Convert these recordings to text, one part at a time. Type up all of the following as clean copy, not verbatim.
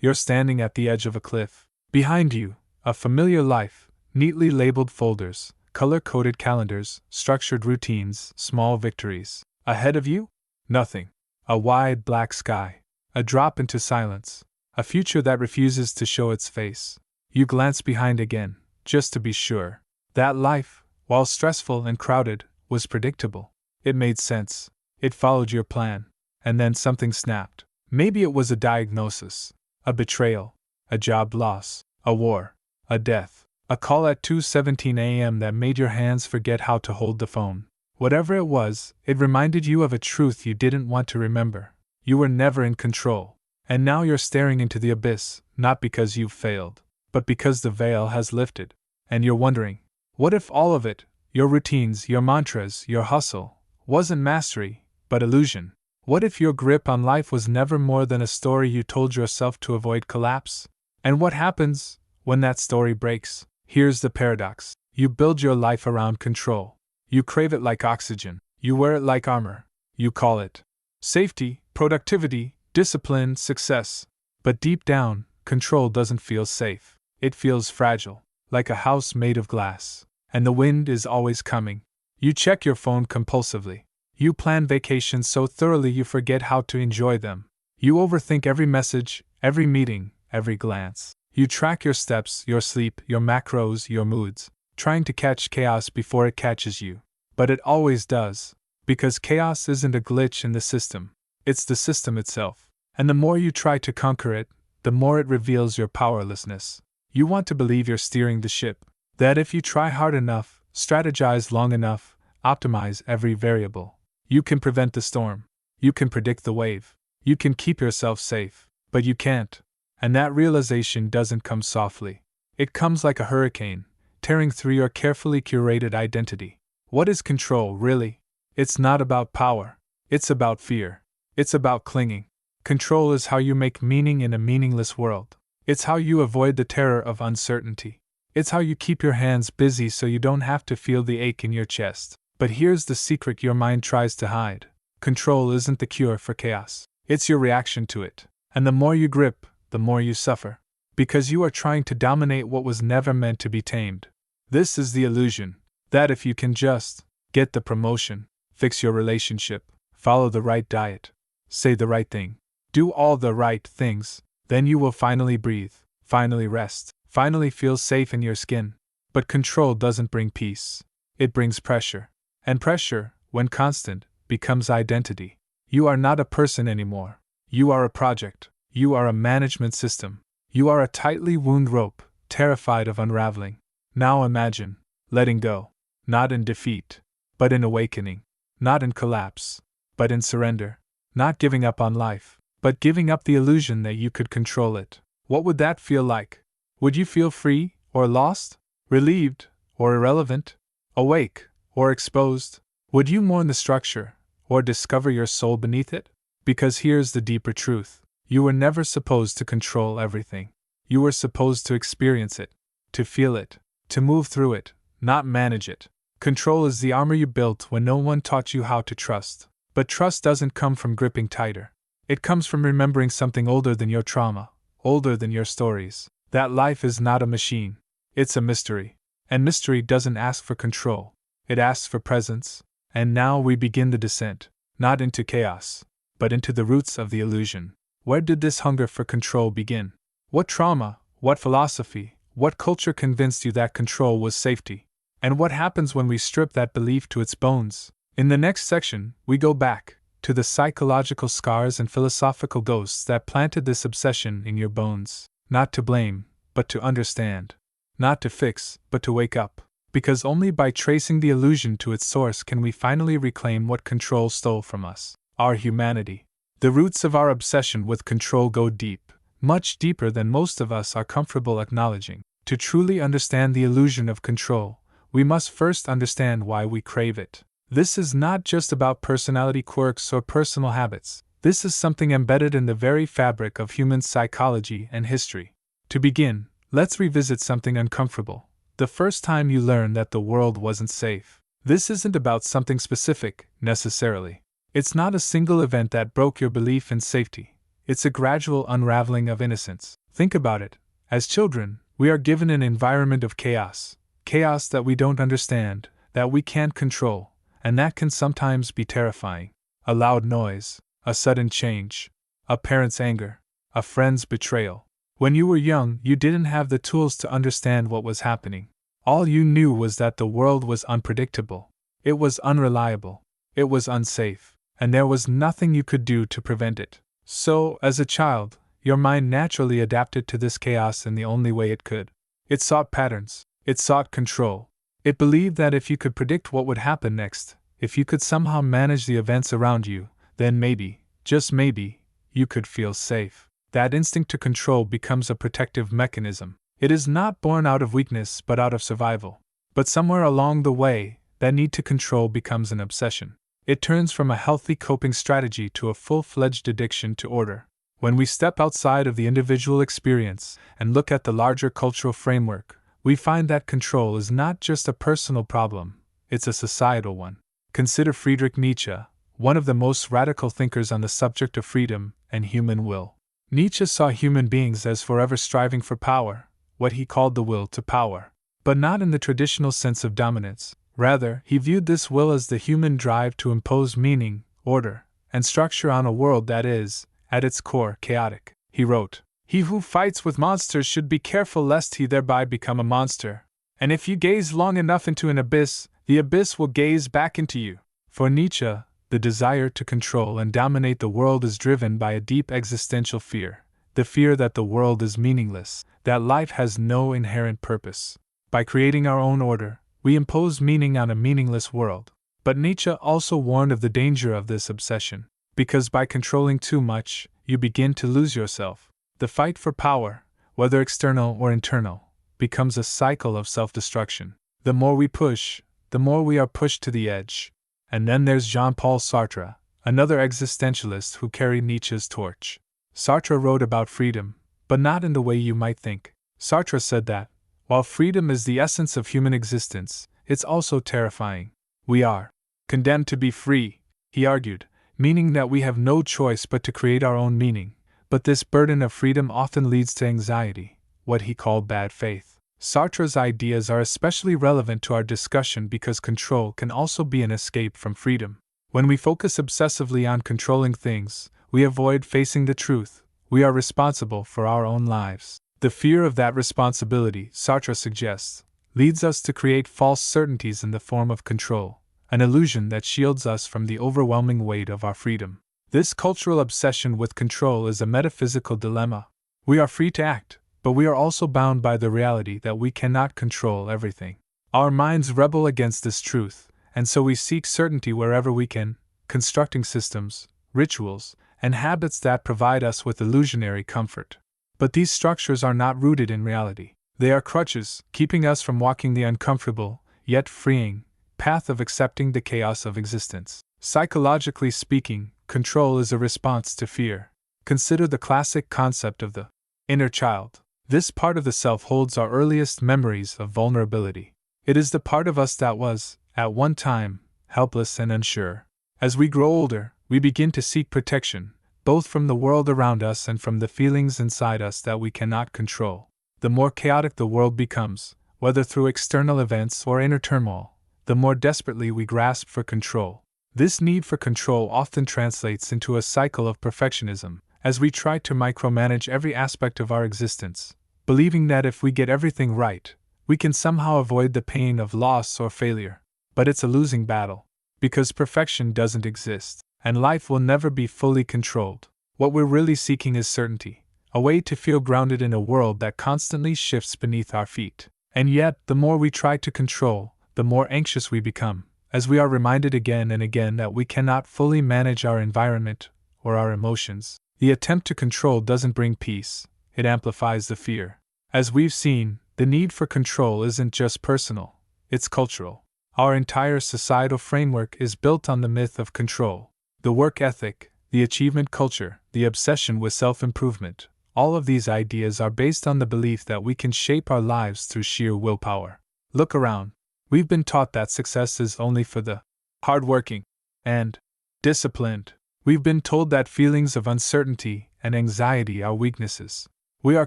You're standing at the edge of a cliff. Behind you, a familiar life, neatly labeled folders, color-coded calendars, structured routines, small victories. Ahead of you? Nothing. A wide black sky. A drop into silence. A future that refuses to show its face. You glance behind again, just to be sure. That life, while stressful and crowded, was predictable. It made sense. It followed your plan. And then something snapped. Maybe it was a diagnosis, a betrayal, a job loss, a war, a death, a call at 2:17 a.m. that made your hands forget how to hold the phone. Whatever it was, it reminded you of a truth you didn't want to remember. You were never in control. And now you're staring into the abyss, not because you've failed, but because the veil has lifted. And you're wondering, what if all of it, your routines, your mantras, your hustle, wasn't mastery, but illusion? What if your grip on life was never more than a story you told yourself to avoid collapse? And what happens when that story breaks? Here's the paradox. You build your life around control. You crave it like oxygen. You wear it like armor. You call it safety, productivity, discipline, success. But deep down, control doesn't feel safe. It feels fragile, like a house made of glass. And the wind is always coming. You check your phone compulsively. You plan vacations so thoroughly you forget how to enjoy them. You overthink every message, every meeting, every glance. You track your steps, your sleep, your macros, your moods, trying to catch chaos before it catches you. But it always does, because chaos isn't a glitch in the system. It's the system itself. And the more you try to conquer it, the more it reveals your powerlessness. You want to believe you're steering the ship, that if you try hard enough, strategize long enough, optimize every variable, you can prevent the storm. You can predict the wave. You can keep yourself safe. But you can't. And that realization doesn't come softly. It comes like a hurricane, tearing through your carefully curated identity. What is control, really? It's not about power. It's about fear. It's about clinging. Control is how you make meaning in a meaningless world. It's how you avoid the terror of uncertainty. It's how you keep your hands busy so you don't have to feel the ache in your chest. But here's the secret your mind tries to hide. Control isn't the cure for chaos. It's your reaction to it. And the more you grip, the more you suffer. Because you are trying to dominate what was never meant to be tamed. This is the illusion, that if you can just get the promotion, fix your relationship, follow the right diet, say the right thing, do all the right things, then you will finally breathe, finally rest, finally feel safe in your skin. But control doesn't bring peace. It brings pressure. And pressure, when constant, becomes identity. You are not a person anymore. You are a project. You are a management system. You are a tightly wound rope, terrified of unraveling. Now imagine letting go, not in defeat, but in awakening, not in collapse, but in surrender, not giving up on life, but giving up the illusion that you could control it. What would that feel like? Would you feel free, or lost, relieved, or irrelevant, awake, or exposed? Would you mourn the structure, or discover your soul beneath it? Because here's the deeper truth. You were never supposed to control everything. You were supposed to experience it, to feel it, to move through it, not manage it. Control is the armor you built when no one taught you how to trust. But trust doesn't come from gripping tighter. It comes from remembering something older than your trauma, older than your stories. That life is not a machine. It's a mystery. And mystery doesn't ask for control. It asks for presence. And now we begin the descent, not into chaos, but into the roots of the illusion. Where did this hunger for control begin? What trauma, what philosophy, what culture convinced you that control was safety? And what happens when we strip that belief to its bones? In the next section, we go back to the psychological scars and philosophical ghosts that planted this obsession in your bones. Not to blame, but to understand. Not to fix, but to wake up. Because only by tracing the illusion to its source can we finally reclaim what control stole from us, our humanity. The roots of our obsession with control go deep, much deeper than most of us are comfortable acknowledging. To truly understand the illusion of control, we must first understand why we crave it. This is not just about personality quirks or personal habits. This is something embedded in the very fabric of human psychology and history. To begin, let's revisit something uncomfortable. The first time you learned that the world wasn't safe. This isn't about something specific, necessarily. It's not a single event that broke your belief in safety. It's a gradual unraveling of innocence. Think about it. As children, we are given an environment of chaos. Chaos that we don't understand, that we can't control, and that can sometimes be terrifying. A loud noise, a sudden change, a parent's anger, a friend's betrayal. When you were young, you didn't have the tools to understand what was happening. All you knew was that the world was unpredictable. It was unreliable. It was unsafe. And there was nothing you could do to prevent it. So, as a child, your mind naturally adapted to this chaos in the only way it could. It sought patterns. It sought control. It believed that if you could predict what would happen next, if you could somehow manage the events around you, then maybe, just maybe, you could feel safe. That instinct to control becomes a protective mechanism. It is not born out of weakness but out of survival. But somewhere along the way, that need to control becomes an obsession. It turns from a healthy coping strategy to a full-fledged addiction to order. When we step outside of the individual experience and look at the larger cultural framework, we find that control is not just a personal problem, it's a societal one. Consider Friedrich Nietzsche, one of the most radical thinkers on the subject of freedom and human will. Nietzsche saw human beings as forever striving for power, what he called the will to power. But not in the traditional sense of dominance. Rather, he viewed this will as the human drive to impose meaning, order, and structure on a world that is, at its core, chaotic. He wrote, "He who fights with monsters should be careful lest he thereby become a monster. And if you gaze long enough into an abyss, the abyss will gaze back into you." For Nietzsche, the desire to control and dominate the world is driven by a deep existential fear, the fear that the world is meaningless, that life has no inherent purpose. By creating our own order, we impose meaning on a meaningless world. But Nietzsche also warned of the danger of this obsession, because by controlling too much, you begin to lose yourself. The fight for power, whether external or internal, becomes a cycle of self-destruction. The more we push, the more we are pushed to the edge. And then there's Jean-Paul Sartre, another existentialist who carried Nietzsche's torch. Sartre wrote about freedom, but not in the way you might think. Sartre said that, while freedom is the essence of human existence, it's also terrifying. We are condemned to be free, he argued, meaning that we have no choice but to create our own meaning. But this burden of freedom often leads to anxiety, what he called bad faith. Sartre's ideas are especially relevant to our discussion because control can also be an escape from freedom. When we focus obsessively on controlling things, we avoid facing the truth. We are responsible for our own lives. The fear of that responsibility, Sartre suggests, leads us to create false certainties in the form of control, an illusion that shields us from the overwhelming weight of our freedom. This cultural obsession with control is a metaphysical dilemma. We are free to act, but we are also bound by the reality that we cannot control everything. Our minds rebel against this truth, and so we seek certainty wherever we can, constructing systems, rituals, and habits that provide us with illusionary comfort. But these structures are not rooted in reality. They are crutches, keeping us from walking the uncomfortable, yet freeing, path of accepting the chaos of existence. Psychologically speaking, control is a response to fear. Consider the classic concept of the inner child. This part of the self holds our earliest memories of vulnerability. It is the part of us that was, at one time, helpless and unsure. As we grow older, we begin to seek protection, both from the world around us and from the feelings inside us that we cannot control. The more chaotic the world becomes, whether through external events or inner turmoil, the more desperately we grasp for control. This need for control often translates into a cycle of perfectionism, as we try to micromanage every aspect of our existence, believing that if we get everything right, we can somehow avoid the pain of loss or failure. But it's a losing battle, because perfection doesn't exist, and life will never be fully controlled. What we're really seeking is certainty, a way to feel grounded in a world that constantly shifts beneath our feet. And yet, the more we try to control, the more anxious we become, as we are reminded again and again that we cannot fully manage our environment or our emotions. The attempt to control doesn't bring peace, it amplifies the fear. As we've seen, the need for control isn't just personal, it's cultural. Our entire societal framework is built on the myth of control. The work ethic, the achievement culture, the obsession with self-improvement, all of these ideas are based on the belief that we can shape our lives through sheer willpower. Look around. We've been taught that success is only for the hardworking and disciplined. We've been told that feelings of uncertainty and anxiety are weaknesses. We are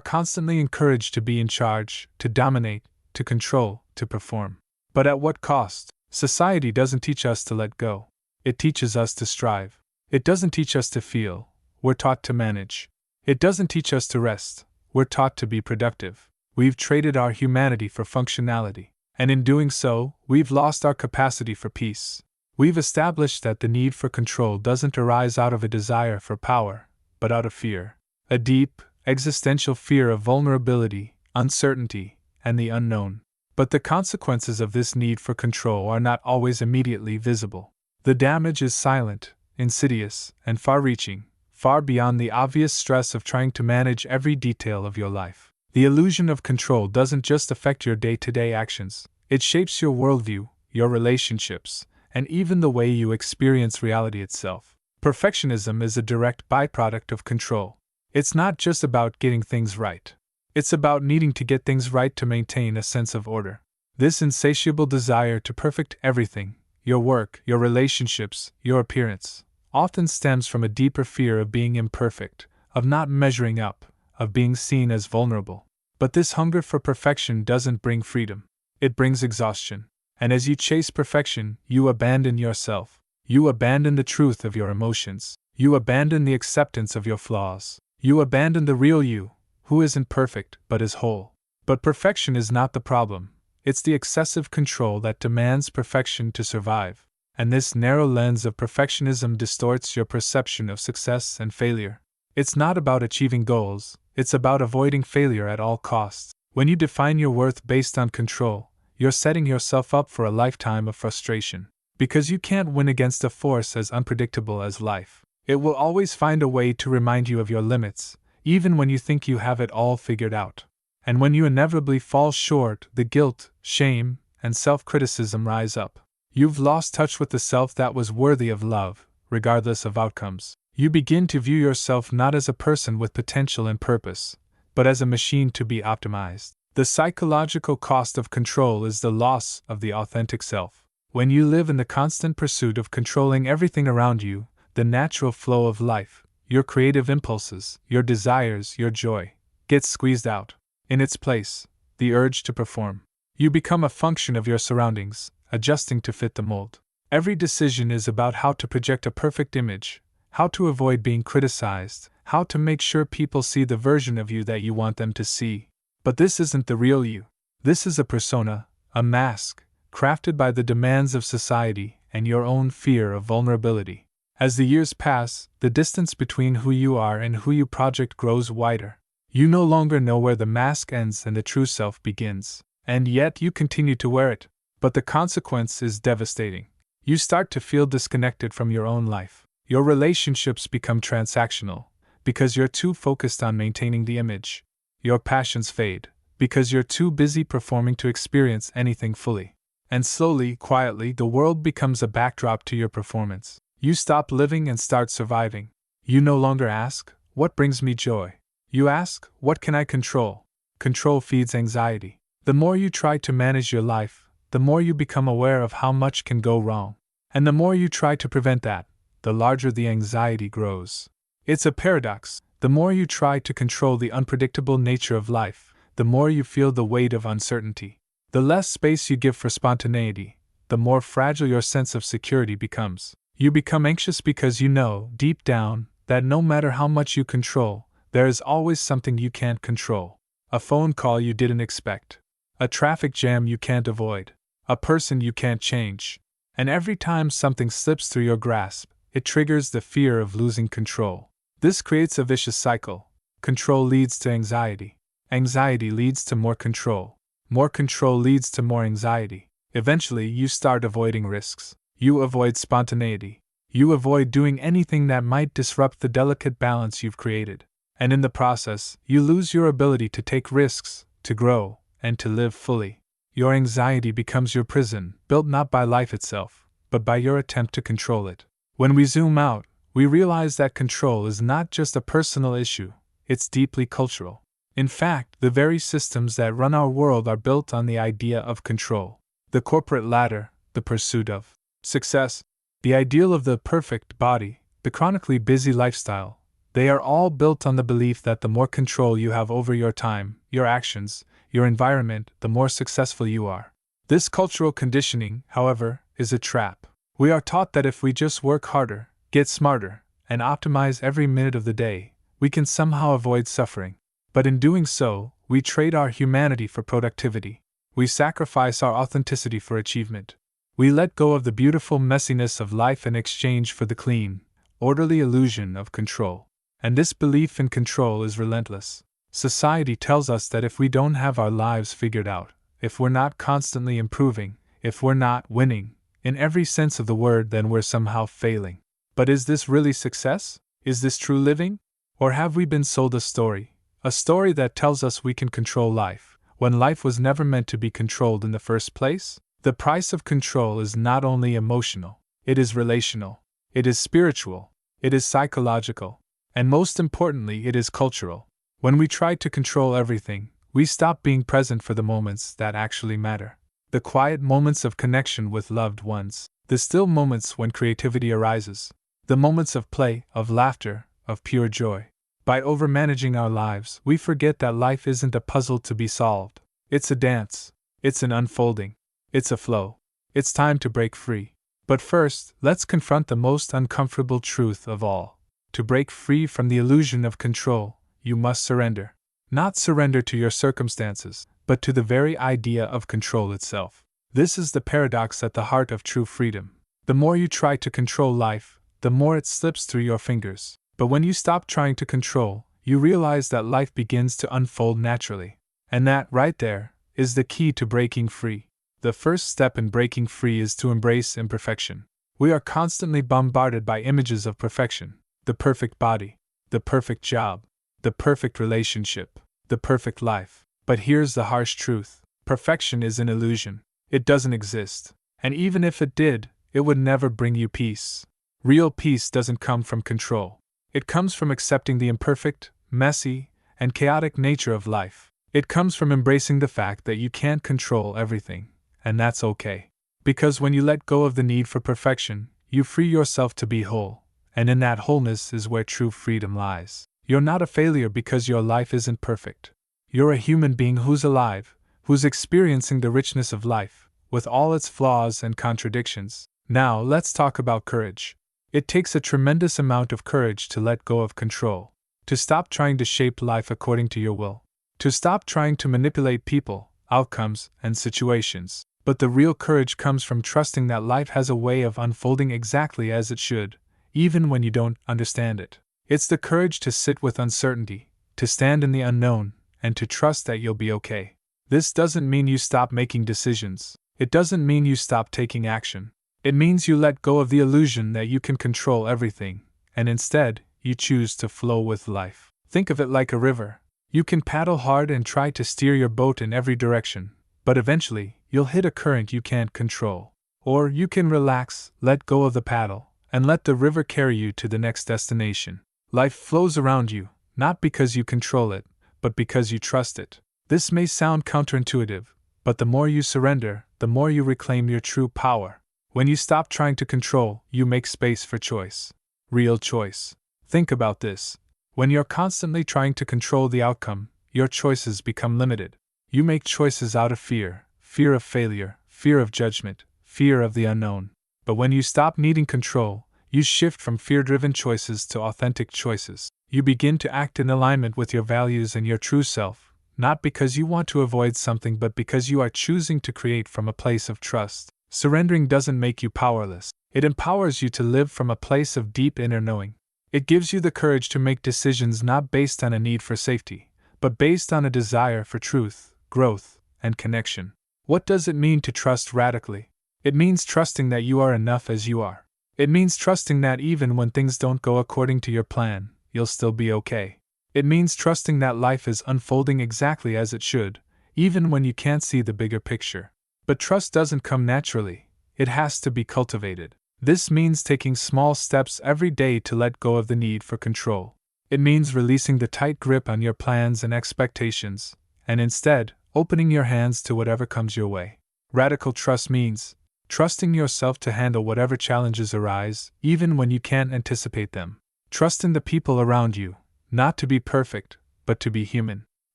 constantly encouraged to be in charge, to dominate, to control, to perform. But at what cost? Society doesn't teach us to let go. It teaches us to strive. It doesn't teach us to feel. We're taught to manage. It doesn't teach us to rest. We're taught to be productive. We've traded our humanity for functionality. And in doing so, we've lost our capacity for peace. We've established that the need for control doesn't arise out of a desire for power, but out of fear. A deep, existential fear of vulnerability, uncertainty, and the unknown. But the consequences of this need for control are not always immediately visible. The damage is silent, insidious, and far-reaching, far beyond the obvious stress of trying to manage every detail of your life. The illusion of control doesn't just affect your day-to-day actions, it shapes your worldview, your relationships, and even the way you experience reality itself. Perfectionism is a direct byproduct of control. It's not just about getting things right. It's about needing to get things right to maintain a sense of order. This insatiable desire to perfect everything, your work, your relationships, your appearance, often stems from a deeper fear of being imperfect, of not measuring up, of being seen as vulnerable. But this hunger for perfection doesn't bring freedom. It brings exhaustion. And as you chase perfection, you abandon yourself. You abandon the truth of your emotions. You abandon the acceptance of your flaws. You abandon the real you, who isn't perfect but is whole. But perfection is not the problem. It's the excessive control that demands perfection to survive. And this narrow lens of perfectionism distorts your perception of success and failure. It's not about achieving goals, it's about avoiding failure at all costs. When you define your worth based on control, you're setting yourself up for a lifetime of frustration. Because you can't win against a force as unpredictable as life. It will always find a way to remind you of your limits, even when you think you have it all figured out. And when you inevitably fall short, the guilt, shame, and self-criticism rise up. You've lost touch with the self that was worthy of love, regardless of outcomes. You begin to view yourself not as a person with potential and purpose, but as a machine to be optimized. The psychological cost of control is the loss of the authentic self. When you live in the constant pursuit of controlling everything around you, the natural flow of life, your creative impulses, your desires, your joy, gets squeezed out. In its place, the urge to perform. You become a function of your surroundings, adjusting to fit the mold. Every decision is about how to project a perfect image, how to avoid being criticized, how to make sure people see the version of you that you want them to see. But this isn't the real you. This is a persona, a mask, crafted by the demands of society and your own fear of vulnerability. As the years pass, the distance between who you are and who you project grows wider. You no longer know where the mask ends and the true self begins, and yet you continue to wear it. But the consequence is devastating. You start to feel disconnected from your own life. Your relationships become transactional, because you're too focused on maintaining the image. Your passions fade, because you're too busy performing to experience anything fully. And slowly, quietly, the world becomes a backdrop to your performance. You stop living and start surviving. You no longer ask, "What brings me joy?" You ask, "What can I control?" Control feeds anxiety. The more you try to manage your life, the more you become aware of how much can go wrong. And the more you try to prevent that, the larger the anxiety grows. It's a paradox. The more you try to control the unpredictable nature of life, the more you feel the weight of uncertainty. The less space you give for spontaneity, the more fragile your sense of security becomes. You become anxious because you know, deep down, that no matter how much you control, there is always something you can't control. A phone call you didn't expect. A traffic jam you can't avoid. A person you can't change. And every time something slips through your grasp, it triggers the fear of losing control. This creates a vicious cycle. Control leads to anxiety. Anxiety leads to more control. More control leads to more anxiety. Eventually, you start avoiding risks. You avoid spontaneity. You avoid doing anything that might disrupt the delicate balance you've created. And in the process, you lose your ability to take risks, to grow, and to live fully. Your anxiety becomes your prison, built not by life itself, but by your attempt to control it. When we zoom out, we realize that control is not just a personal issue, it's deeply cultural. In fact, the very systems that run our world are built on the idea of control. The corporate ladder, the pursuit of success, the ideal of the perfect body, the chronically busy lifestyle, They are all built on the belief that the more control you have over your time, your actions, your environment, the more successful you are. This cultural conditioning, however, is a trap. We are taught that if we just work harder, get smarter, and optimize every minute of the day, we can somehow avoid suffering. But in doing so, we trade our humanity for productivity. We sacrifice our authenticity for achievement. We let go of the beautiful messiness of life in exchange for the clean, orderly illusion of control. And this belief in control is relentless. Society tells us that if we don't have our lives figured out, if we're not constantly improving, if we're not winning, in every sense of the word, then we're somehow failing. But is this really success? Is this true living? Or have we been sold a story that tells us we can control life, when life was never meant to be controlled in the first place? The price of control is not only emotional, it is relational, it is spiritual, it is psychological, and most importantly, it is cultural. When we try to control everything, we stop being present for the moments that actually matter. The quiet moments of connection with loved ones, the still moments when creativity arises, the moments of play, of laughter, of pure joy. By overmanaging our lives, we forget that life isn't a puzzle to be solved. It's a dance. It's an unfolding. It's a flow. It's time to break free. But first, let's confront the most uncomfortable truth of all. To break free from the illusion of control, you must surrender. Not surrender to your circumstances, but to the very idea of control itself. This is the paradox at the heart of true freedom. The more you try to control life, the more it slips through your fingers. But when you stop trying to control, you realize that life begins to unfold naturally. And that, right there, is the key to breaking free. The first step in breaking free is to embrace imperfection. We are constantly bombarded by images of perfection: the perfect body, the perfect job, the perfect relationship, the perfect life. But here's the harsh truth: perfection is an illusion. It doesn't exist. And even if it did, it would never bring you peace. Real peace doesn't come from control. It comes from accepting the imperfect, messy, and chaotic nature of life. It comes from embracing the fact that you can't control everything, and that's okay. Because when you let go of the need for perfection, you free yourself to be whole, and in that wholeness is where true freedom lies. You're not a failure because your life isn't perfect. You're a human being who's alive, who's experiencing the richness of life, with all its flaws and contradictions. Now, let's talk about courage. It takes a tremendous amount of courage to let go of control, to stop trying to shape life according to your will, to stop trying to manipulate people, outcomes, and situations. But the real courage comes from trusting that life has a way of unfolding exactly as it should, even when you don't understand it. It's the courage to sit with uncertainty, to stand in the unknown, and to trust that you'll be okay. This doesn't mean you stop making decisions. It doesn't mean you stop taking action. It means you let go of the illusion that you can control everything, and instead, you choose to flow with life. Think of it like a river. You can paddle hard and try to steer your boat in every direction, but eventually, you'll hit a current you can't control. Or you can relax, let go of the paddle, and let the river carry you to the next destination. Life flows around you, not because you control it, but because you trust it. This may sound counterintuitive, but the more you surrender, the more you reclaim your true power. When you stop trying to control, you make space for choice. Real choice. Think about this. When you're constantly trying to control the outcome, your choices become limited. You make choices out of fear of failure, fear of judgment, fear of the unknown. But when you stop needing control, you shift from fear-driven choices to authentic choices. You begin to act in alignment with your values and your true self, not because you want to avoid something but because you are choosing to create from a place of trust. Surrendering doesn't make you powerless. It empowers you to live from a place of deep inner knowing. It gives you the courage to make decisions not based on a need for safety, but based on a desire for truth, growth, and connection. What does it mean to trust radically? It means trusting that you are enough as you are. It means trusting that even when things don't go according to your plan, you'll still be okay. It means trusting that life is unfolding exactly as it should, even when you can't see the bigger picture. But trust doesn't come naturally. It has to be cultivated. This means taking small steps every day to let go of the need for control. It means releasing the tight grip on your plans and expectations, and instead, opening your hands to whatever comes your way. Radical trust means trusting yourself to handle whatever challenges arise, even when you can't anticipate them. Trust in the people around you, not to be perfect, but to be human.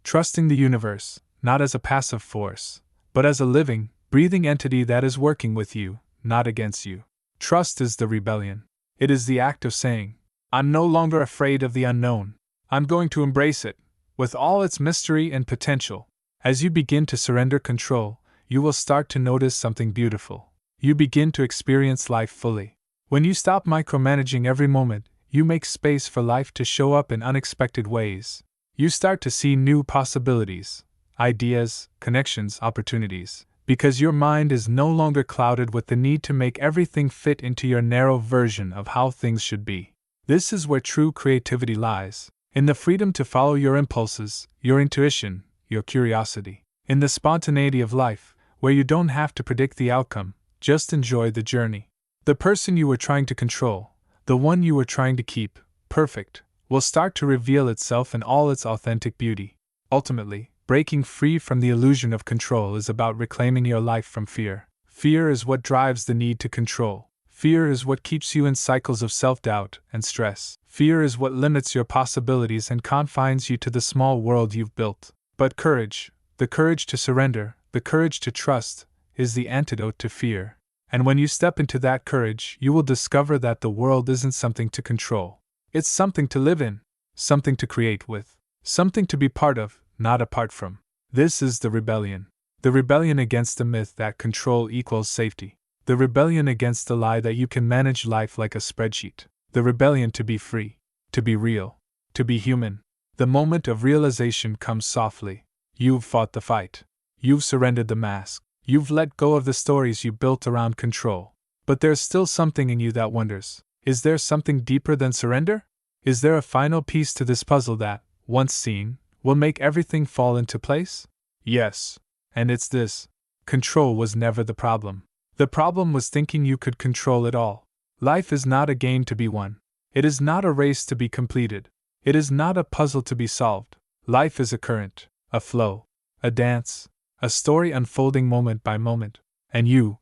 Trusting the universe, not as a passive force, but as a living, breathing entity that is working with you, not against you. Trust is the rebellion. It is the act of saying, I'm no longer afraid of the unknown. I'm going to embrace it, with all its mystery and potential. As you begin to surrender control, you will start to notice something beautiful. You begin to experience life fully. When you stop micromanaging every moment, you make space for life to show up in unexpected ways. You start to see new possibilities, ideas, connections, opportunities, because your mind is no longer clouded with the need to make everything fit into your narrow version of how things should be. This is where true creativity lies, in the freedom to follow your impulses, your intuition, your curiosity, in the spontaneity of life, where you don't have to predict the outcome, just enjoy the journey. The person you were trying to control, the one you were trying to keep perfect, will start to reveal itself in all its authentic beauty. Ultimately, breaking free from the illusion of control is about reclaiming your life from fear. Fear is what drives the need to control. Fear is what keeps you in cycles of self-doubt and stress. Fear is what limits your possibilities and confines you to the small world you've built. But courage, the courage to surrender, the courage to trust, is the antidote to fear. And when you step into that courage, you will discover that the world isn't something to control. It's something to live in, something to create with, something to be part of, not apart from. This is the rebellion. The rebellion against the myth that control equals safety. The rebellion against the lie that you can manage life like a spreadsheet. The rebellion to be free, to be real, to be human. The moment of realization comes softly. You've fought the fight. You've surrendered the mask. You've let go of the stories you built around control. But there's still something in you that wonders, is there something deeper than surrender? Is there a final piece to this puzzle that, once seen, will make everything fall into place? Yes. And it's this. Control was never the problem. The problem was thinking you could control it all. Life is not a game to be won. It is not a race to be completed. It is not a puzzle to be solved. Life is a current, a flow, a dance, a story unfolding moment by moment. And you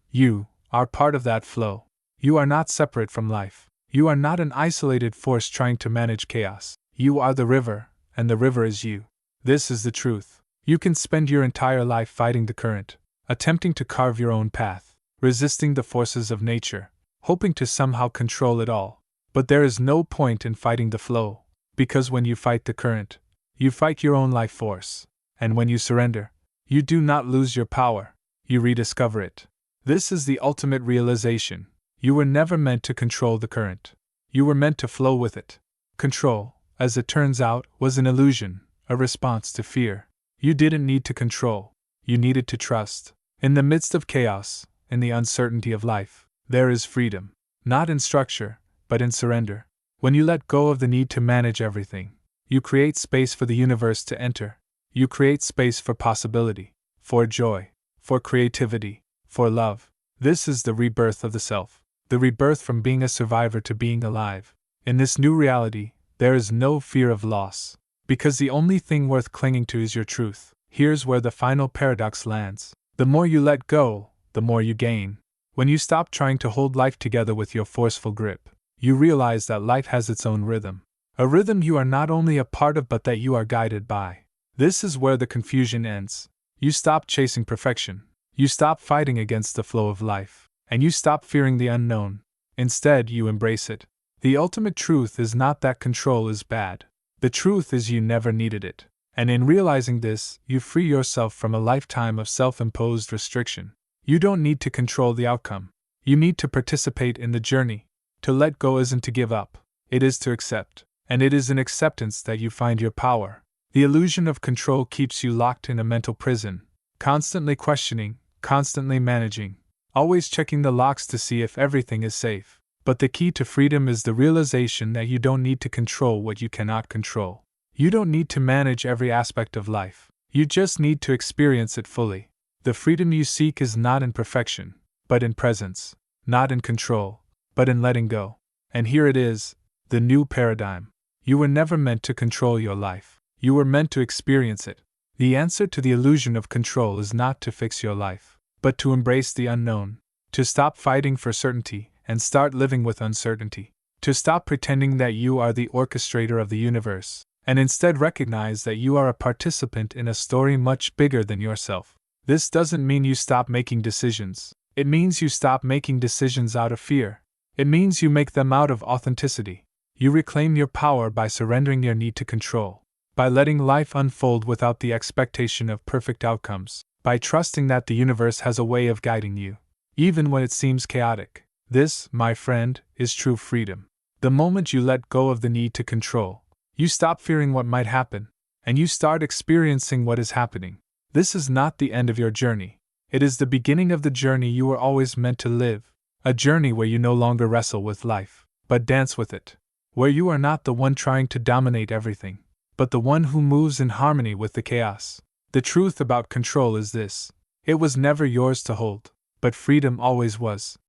are part of that flow. You are not separate from life. You are not an isolated force trying to manage chaos. You are the river, and the river is you. This is the truth. You can spend your entire life fighting the current, attempting to carve your own path, resisting the forces of nature, hoping to somehow control it all. But there is no point in fighting the flow, because when you fight the current, you fight your own life force. And when you surrender, you do not lose your power, you rediscover it. This is the ultimate realization. You were never meant to control the current. You were meant to flow with it. Control, as it turns out, was an illusion, a response to fear. You didn't need to control. You needed to trust. In the midst of chaos, in the uncertainty of life, there is freedom. Not in structure, but in surrender. When you let go of the need to manage everything, you create space for the universe to enter. You create space for possibility, for joy, for creativity, for love. This is the rebirth of the self. The rebirth from being a survivor to being alive. In this new reality, there is no fear of loss. Because the only thing worth clinging to is your truth. Here's where the final paradox lands. The more you let go, the more you gain. When you stop trying to hold life together with your forceful grip, you realize that life has its own rhythm. A rhythm you are not only a part of but that you are guided by. This is where the confusion ends. You stop chasing perfection. You stop fighting against the flow of life. And you stop fearing the unknown. Instead, you embrace it. The ultimate truth is not that control is bad. The truth is you never needed it. And in realizing this, you free yourself from a lifetime of self-imposed restriction. You don't need to control the outcome. You need to participate in the journey. To let go isn't to give up. It is to accept. And it is in acceptance that you find your power. The illusion of control keeps you locked in a mental prison, constantly questioning, constantly managing, always checking the locks to see if everything is safe. But the key to freedom is the realization that you don't need to control what you cannot control. You don't need to manage every aspect of life. You just need to experience it fully. The freedom you seek is not in perfection, but in presence, not in control, but in letting go. And here it is, the new paradigm. You were never meant to control your life. You were meant to experience it. The answer to the illusion of control is not to fix your life, but to embrace the unknown, to stop fighting for certainty and start living with uncertainty, To stop pretending that you are the orchestrator of the universe, and instead recognize that you are a participant in a story much bigger than yourself. This doesn't mean you stop making decisions. It means you stop making decisions out of fear. It means you make them out of authenticity. You reclaim your power by surrendering your need to control, by letting life unfold without the expectation of perfect outcomes, by trusting that the universe has a way of guiding you, even when it seems chaotic. This, my friend, is true freedom. The moment you let go of the need to control, you stop fearing what might happen, and you start experiencing what is happening. This is not the end of your journey. It is the beginning of the journey you were always meant to live, a journey where you no longer wrestle with life, but dance with it, where you are not the one trying to dominate everything, but the one who moves in harmony with the chaos. The truth about control is this: it was never yours to hold, but freedom always was.